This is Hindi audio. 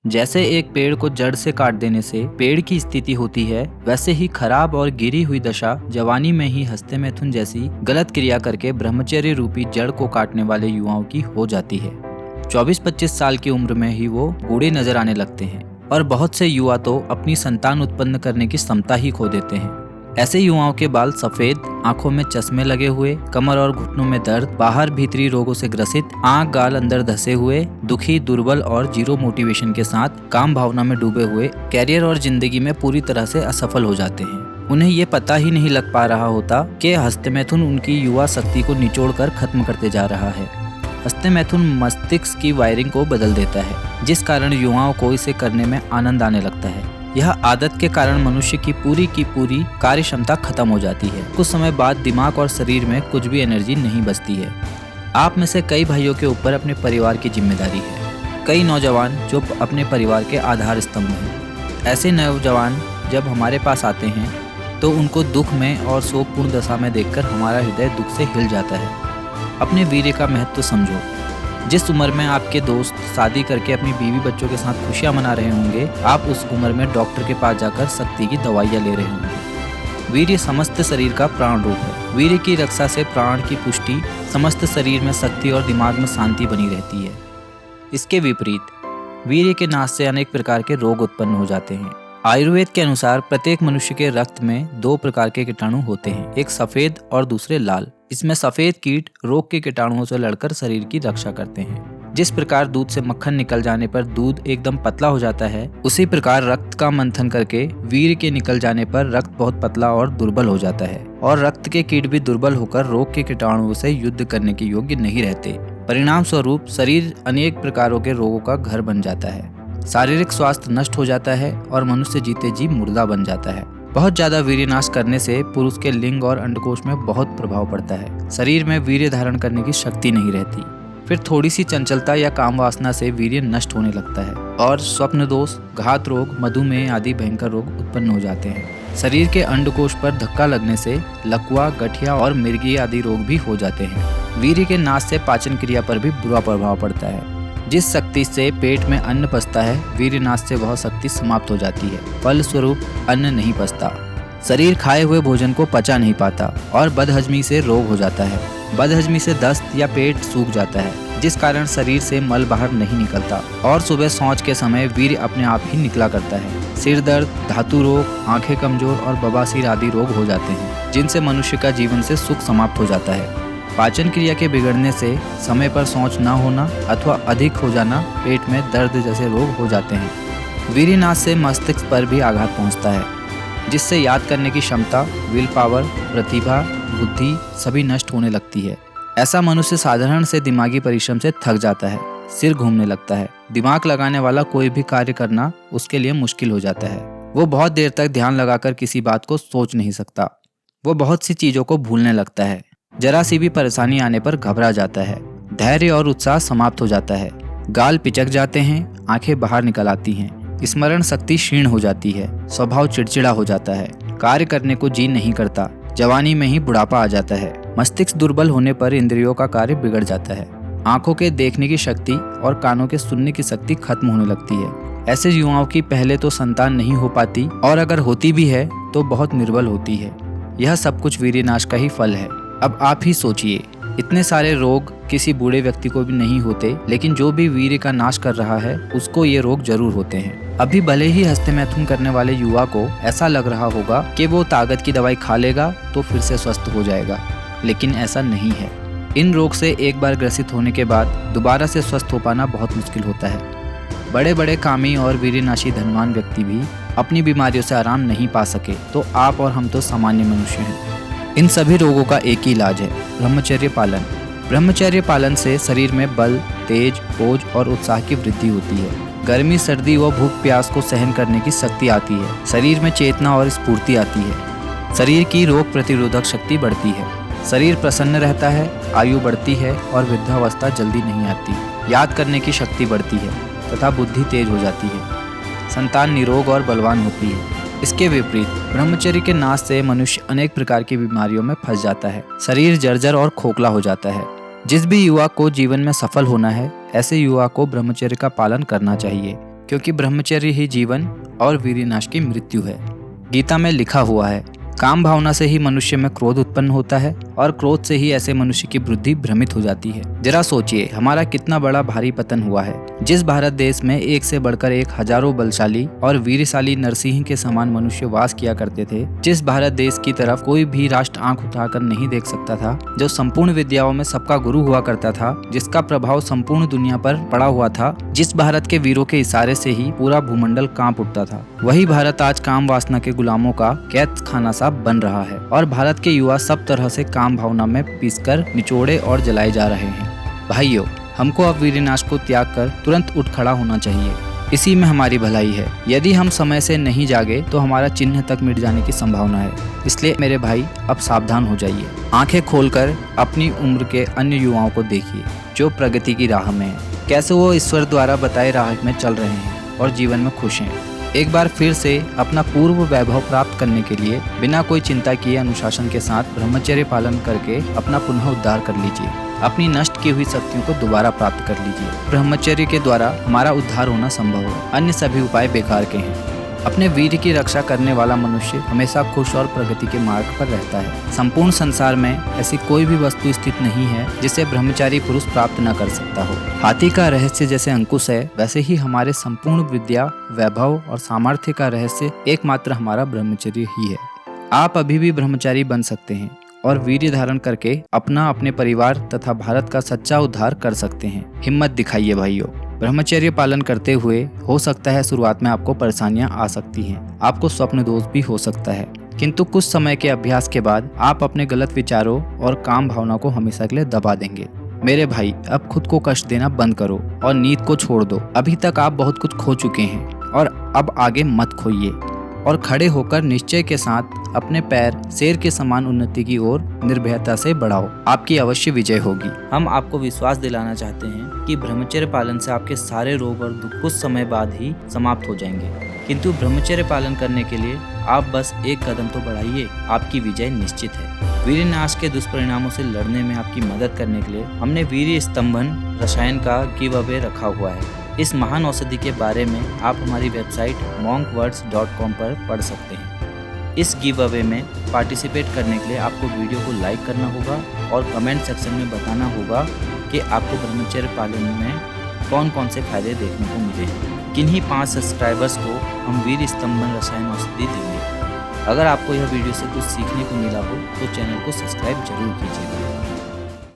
जैसे एक पेड़ को जड़ से काट देने से पेड़ की स्थिति होती है, वैसे ही खराब और गिरी हुई दशा जवानी में ही हस्ते मैथुन जैसी गलत क्रिया करके ब्रह्मचर्य रूपी जड़ को काटने वाले युवाओं की हो जाती है। 24-25 साल की उम्र में ही वो बूढ़े नजर आने लगते हैं और बहुत से युवा तो अपनी संतान उत्पन्न करने की क्षमता ही खो देते हैं। ऐसे युवाओं के बाल सफेद, आंखों में चश्मे लगे हुए, कमर और घुटनों में दर्द, बाहर भीतरी रोगों से ग्रसित, आंख गाल अंदर धसे हुए, दुखी, दुर्बल और जीरो मोटिवेशन के साथ काम भावना में डूबे हुए, कैरियर और जिंदगी में पूरी तरह से असफल हो जाते हैं। उन्हें ये पता ही नहीं लग पा रहा होता कि हस्ते मैथुन उनकी युवा शक्ति को निचोड़ कर खत्म करते जा रहा है। हस्ते मैथुन मस्तिष्क की वायरिंग को बदल देता है, जिस कारण युवाओं को इसे करने में आनंद आने लगता है। यह आदत के कारण मनुष्य की पूरी कार्य क्षमता खत्म हो जाती है। कुछ समय बाद दिमाग और शरीर में कुछ भी एनर्जी नहीं बचती है। आप में से कई भाइयों के ऊपर अपने परिवार की जिम्मेदारी है। कई नौजवान जो अपने परिवार के आधार स्तंभ हैं। ऐसे नौजवान जब हमारे पास आते हैं तो उनको दुख में और शोकपूर्ण दशा में देखकर हमारा हृदय दुख से हिल जाता है। अपने वीर्य का महत्व समझो। जिस उम्र में आपके दोस्त शादी करके अपनी बीवी बच्चों के साथ खुशियां मना रहे होंगे, आप उस उम्र में डॉक्टर के पास जाकर शक्ति की दवाइयां ले रहे होंगे। वीर्य समस्त शरीर का प्राण रूप है। वीर्य की रक्षा से प्राण की पुष्टि, समस्त शरीर में शक्ति और दिमाग में शांति बनी रहती है। इसके विपरीत वीर्य के नाश से अनेक प्रकार के रोग उत्पन्न हो जाते हैं। आयुर्वेद के अनुसार प्रत्येक मनुष्य के रक्त में 2 प्रकार के कीटाणु होते हैं, एक सफेद और दूसरे लाल। इसमें सफेद कीट रोग के कीटाणुओं से लड़कर शरीर की रक्षा करते हैं। जिस प्रकार दूध से मक्खन निकल जाने पर दूध एकदम पतला हो जाता है, उसी प्रकार रक्त का मंथन करके वीर्य के निकल जाने पर रक्त बहुत पतला और दुर्बल हो जाता है और रक्त के कीट भी दुर्बल होकर रोग के कीटाणुओं से युद्ध करने के योग्य नहीं रहते। परिणाम स्वरूप शरीर अनेक प्रकारों के रोगों का घर बन जाता है। शारीरिक स्वास्थ्य नष्ट हो जाता है और मनुष्य जीते जी मुर्दा बन जाता है। बहुत ज्यादा वीर्यनाश करने से पुरुष के लिंग और अंडकोश में बहुत प्रभाव पड़ता है। शरीर में वीर्य धारण करने की शक्ति नहीं रहती। फिर थोड़ी सी चंचलता या काम वासना से वीर्य नष्ट होने लगता है और स्वप्न दोष, घात रोग, मधुमेह आदि भयंकर रोग उत्पन्न हो जाते हैं। शरीर के अंडकोश पर धक्का लगने से लकवा, गठिया और मिर्गी आदि रोग भी हो जाते हैं। वीर्य के नाश से पाचन क्रिया पर भी बुरा प्रभाव पड़ता है। जिस शक्ति से पेट में अन्न पचता है, वीर्यनाश से वह शक्ति समाप्त हो जाती है। फलस्वरूप अन्न नहीं पचता, शरीर खाए हुए भोजन को पचा नहीं पाता और बदहजमी से रोग हो जाता है। बदहजमी से दस्त या पेट सूख जाता है, जिस कारण शरीर से मल बाहर नहीं निकलता और सुबह शौच के समय वीर्य अपने आप ही निकला करता है। सिर दर्द, धातु रोग, आंखें कमजोर और बवासीर आदि रोग हो जाते हैं, जिनसे मनुष्य का जीवन से सुख समाप्त हो जाता है। पाचन क्रिया के बिगड़ने से समय पर शौच न होना अथवा अधिक हो जाना, पेट में दर्द जैसे रोग हो जाते हैं। वीर्यनाश से मस्तिष्क पर भी आघात पहुंचता है, जिससे याद करने की क्षमता, विल पावर, प्रतिभा, बुद्धि सभी नष्ट होने लगती है। ऐसा मनुष्य साधारण से दिमागी परिश्रम से थक जाता है, सिर घूमने लगता है। दिमाग लगाने वाला कोई भी कार्य करना उसके लिए मुश्किल हो जाता है। वो बहुत देर तक ध्यान लगाकर किसी बात को सोच नहीं सकता। वो बहुत सी चीजों को भूलने लगता है। जरा सी भी परेशानी आने पर घबरा जाता है। धैर्य और उत्साह समाप्त हो जाता है। गाल पिचक जाते हैं, आंखें बाहर निकल आती हैं, स्मरण शक्ति क्षीण हो जाती है, स्वभाव चिड़चिड़ा हो जाता है, कार्य करने को जी नहीं करता, जवानी में ही बुढ़ापा आ जाता है। मस्तिष्क दुर्बल होने पर इंद्रियों का कार्य बिगड़ जाता है। आंखों के देखने की शक्ति और कानों के सुनने की शक्ति खत्म होने लगती है। ऐसे युवाओं की पहले तो संतान नहीं हो पाती और अगर होती भी है तो बहुत निर्बल होती है। यह सब कुछ वीर्यनाश का ही फल है। अब आप ही सोचिए, इतने सारे रोग किसी बूढ़े व्यक्ति को भी नहीं होते, लेकिन जो भी वीर्य का नाश कर रहा है उसको ये रोग जरूर होते हैं। अभी भले ही हस्ते मैथुन करने वाले युवा को ऐसा लग रहा होगा कि वो ताकत की दवाई खा लेगा तो फिर से स्वस्थ हो जाएगा, लेकिन ऐसा नहीं है। इन रोग से एक बार ग्रसित होने के बाद दोबारा से स्वस्थ हो पाना बहुत मुश्किल होता है। बड़े बड़े कामी और वीर्यनाशी धनवान व्यक्ति भी अपनी बीमारियों से आराम नहीं पा सके, तो आप और हम तो सामान्य मनुष्य हैं। इन सभी रोगों का एक ही इलाज है, ब्रह्मचर्य पालन। ब्रह्मचर्य पालन से शरीर में बल, तेज, ओज और उत्साह की वृद्धि होती है। गर्मी, सर्दी व भूख प्यास को सहन करने की शक्ति आती है। शरीर में चेतना और स्फूर्ति आती है। शरीर की रोग प्रतिरोधक शक्ति बढ़ती है। शरीर प्रसन्न रहता है, आयु बढ़ती है और वृद्धावस्था जल्दी नहीं आती। याद करने की शक्ति बढ़ती है तथा बुद्धि तेज हो जाती है। संतान निरोग और बलवान होती है। इसके विपरीत ब्रह्मचर्य के नाश से मनुष्य अनेक प्रकार की बीमारियों में फंस जाता है। शरीर जर्जर और खोखला हो जाता है। जिस भी युवा को जीवन में सफल होना है, ऐसे युवा को ब्रह्मचर्य का पालन करना चाहिए। क्योंकि ब्रह्मचर्य ही जीवन और वीरनाश की मृत्यु है। गीता में लिखा हुआ है, काम भावना से ही मनुष्य में क्रोध उत्पन्न होता है और क्रोध से ही ऐसे मनुष्य की बुद्धि भ्रमित हो जाती है। जरा सोचिए हमारा कितना बड़ा भारी पतन हुआ है। जिस भारत देश में एक से बढ़कर एक हजारों बलशाली और वीरशाली नरसिंह के समान मनुष्य वास किया करते थे, जिस भारत देश की तरफ कोई भी राष्ट्र आंख उठाकर नहीं देख सकता था, जो संपूर्ण विद्याओं में सबका गुरु हुआ करता था, जिसका प्रभाव संपूर्ण दुनिया पर पड़ा हुआ था, जिस भारत के वीरों के इशारे से ही पूरा भूमंडल कांप उठता था, वही भारत आज काम वासना के गुलामों का कैद खाना सा बन रहा है और भारत के युवा सब तरह से काम भावना में पीसकर निचोड़े और जलाए जा रहे हैं। भाइयों, हमको अब वीरनाश को त्याग कर तुरंत उठ खड़ा होना चाहिए। इसी में हमारी भलाई है। यदि हम समय से नहीं जागे तो हमारा चिन्ह तक मिट जाने की संभावना है। इसलिए मेरे भाई अब सावधान हो जाइए। आंखें खोलकर अपनी उम्र के अन्य युवाओं को देखिए जो प्रगति की राह में है, कैसे वो ईश्वर द्वारा बताए राह में चल रहे हैं और जीवन में खुश हैं। एक बार फिर से अपना पूर्व वैभव प्राप्त करने के लिए बिना कोई चिंता किए अनुशासन के साथ ब्रह्मचर्य पालन करके अपना पुनः उद्धार कर लीजिए। अपनी नष्ट की हुई शक्तियों को दोबारा प्राप्त कर लीजिए। ब्रह्मचर्य के द्वारा हमारा उद्धार होना संभव है, अन्य सभी उपाय बेकार के हैं। अपने वीर की रक्षा करने वाला मनुष्य हमेशा खुश और प्रगति के मार्ग पर रहता है। संपूर्ण संसार में ऐसी कोई भी वस्तु स्थित नहीं है जिसे ब्रह्मचारी पुरुष प्राप्त न कर सकता हो। हाथी का रहस्य जैसे अंकुश है, वैसे ही हमारे संपूर्ण विद्या, वैभव और सामर्थ्य का रहस्य एकमात्र हमारा ब्रह्मचर्य ही है। आप अभी भी ब्रह्मचारी बन सकते हैं और वीर्य धारण करके अपना, अपने परिवार तथा भारत का सच्चा उद्धार कर सकते हैं। हिम्मत दिखाइए भाइयों। ब्रह्मचर्य पालन करते हुए हो सकता है शुरुआत में आपको परेशानियां आ सकती हैं, आपको स्वप्न दोष भी हो सकता है, किंतु कुछ समय के अभ्यास के बाद आप अपने गलत विचारों और काम भावना को हमेशा के लिए दबा देंगे। मेरे भाई, अब खुद को कष्ट देना बंद करो और नींद को छोड़ दो। अभी तक आप बहुत कुछ खो चुके हैं और अब आगे मत खोइए और खड़े होकर निश्चय के साथ अपने पैर शेर के समान उन्नति की ओर निर्भयता से बढ़ाओ। आपकी अवश्य विजय होगी। हम आपको विश्वास दिलाना चाहते हैं कि ब्रह्मचर्य पालन से आपके सारे रोग और दुख कुछ समय बाद ही समाप्त हो जाएंगे, किंतु ब्रह्मचर्य पालन करने के लिए आप बस एक कदम तो बढ़ाइए, आपकी विजय निश्चित है। वीरनाश के दुष्परिणामों से लड़ने में आपकी मदद करने के लिए हमने वीर्य स्तंभन रसायन का गिव अवे रखा हुआ है। इस महान औषधि के बारे में आप हमारी वेबसाइट monkwords.com पर पढ़ सकते हैं। इस गिव अवे में पार्टिसिपेट करने के लिए आपको वीडियो को लाइक करना होगा और कमेंट सेक्शन में बताना होगा कि आपको ब्रह्मचर्य पालन में कौन कौन से फायदे देखने को मिले हैं। किन्हीं 5 सब्सक्राइबर्स को हम वीर स्तंभन रसायन औषधि देंगे। अगर आपको यह वीडियो से कुछ सीखने को मिला हो तो चैनल को सब्सक्राइब जरूर कीजिएगा।